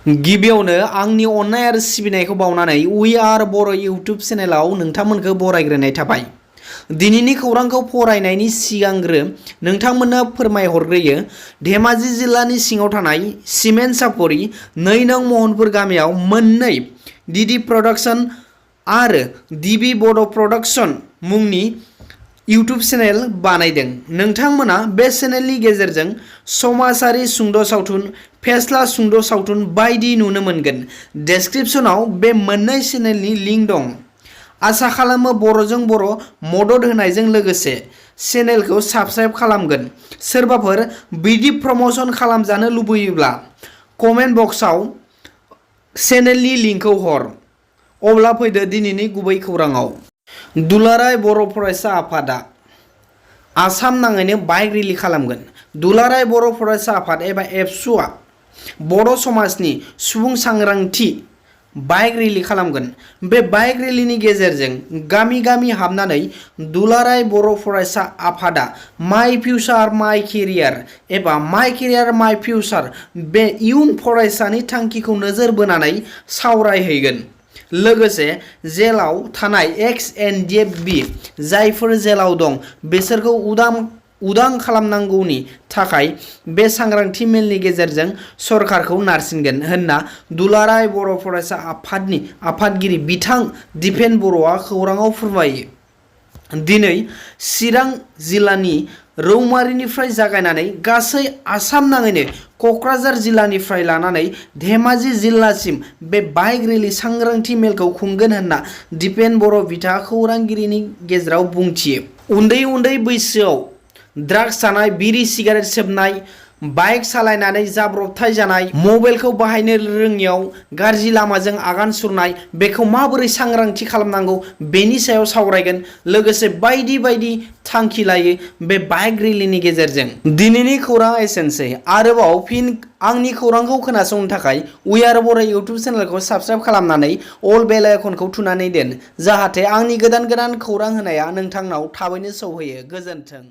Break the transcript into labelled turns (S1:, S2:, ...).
S1: गिबियावनो आंनि अननाय आरो सिबिनायखौ बावनानै वी आर बर' इउट्युब चेनेलाव नोंथांमोनखौ बरायग्रोनाय थाबाय। दिनैनि खौरांखौ फरायनायनि सिगांग्रो नोंथांमोननो फोरमायहरग्रोयो धेमाजि जिल्लानि सिङाव थानाय सिमेन्ट सापरि 2 नं महनपुर गामियाव मोननै डीडी प्रडाक्शन आरो डीबी बड' प्रडाक्शन मुंनि इउट्युब चेनेल बानायदों। नोंथांमोना बे चेनेलनि गेजेरजों समाजारि सुंद' सावथुन, फेस्ला सुंद' सावथुन बायदि नुनो मोनगोन। डेस्क्रिप्शनाव बे मोननै चेनेलनि लिंक दं। आसा खालामो बर'जों बर' मदद होनायजों लोगोसे चेनेलखौ साबस्क्राइब खालामगोन। सोरबाफोर बिदि प्रमोशन खालामजानो लुबैयोब्ला कमेन्ट बक्सआव चेनेलनि लिंकखौ हर। अब्ला फैदो दिनैनि गुबै खौराङाव। दुलाराय बर' फरायसा आफादा आसाम नाङैनो बाइक रेलि खालामगोन। दुलाराय बर' फरायसा आफाद एबा एबसुआ बर' समाजनि सुबुं सांग्रांथि बाइक रेलि खालामगोन। बे बाइक रेलिनि गेजेरजों गामि गामि हाबनानै दुलाराय बर' फरायसा आफादा माइ फिउचार माइ केरियार एबा माइ केरियार माइ फिउचार बे इयुन फरायसानि थांखिखौ नोजोर बोनानै सावरायहैगोन। लोगोसे जेलाव थानाय एक्स-एनडिएफबि जायफोर जेलाव दं बिसोरखौ उदां खालामनांगौनि थाखाय बे सांग्रांथि मेलनि गेजेरजों सरकारखौ नारसिनगोन होनना दुलाराय बर' फरायसा आफादनि आफादगिरि बिथां दिपेन बर'आ खौराङाव फोरमायो। दिनै चिरां जिल्लानि रौमारिनिफ्राय जागायनानै गासै आसाम नाङैनो क'क्राझार जिल्लानिफ्राय लानानै धेमाजि जिल्लासिम बे बाइक रेलि सांग्रांथि मेलखौ खुंगोन होनना दिपेन बर' बिथाङा खौरांगिरिनि गेजेराव बुंथियो। उन्दै उन्दै बैसोआव ड्राग्स जानाय, बिरि सिगारेट सोबनाय, बाइक सालायनानै जाब्रबथाय जानाय, मबाइलखौ बाहायनो रोङियाव गाज्रि लामाजों आगान सुरनाय बेखौ माबोरै सांग्रांथि खालामनांगौ बेनि सायाव सावरायगोन। लोगोसे बायदि बायदि थांखि लायो बे बाइक रेलिनि गेजेरजों। दिनैनि खौराङा एसेनोसै। आरोबाव फिन आंनि खौरांखौ खोनासंनो थाखाय वी आर बर' इउट्युब चेनेलखौ साबस्क्राइब खालामनानै अल बेल आइकनखौ थुनानै दोन, जाहाथे आंनि गोदान खौरां होनाया नोंथांनाव थाबैनो सौहैयो। गोजोन्थों।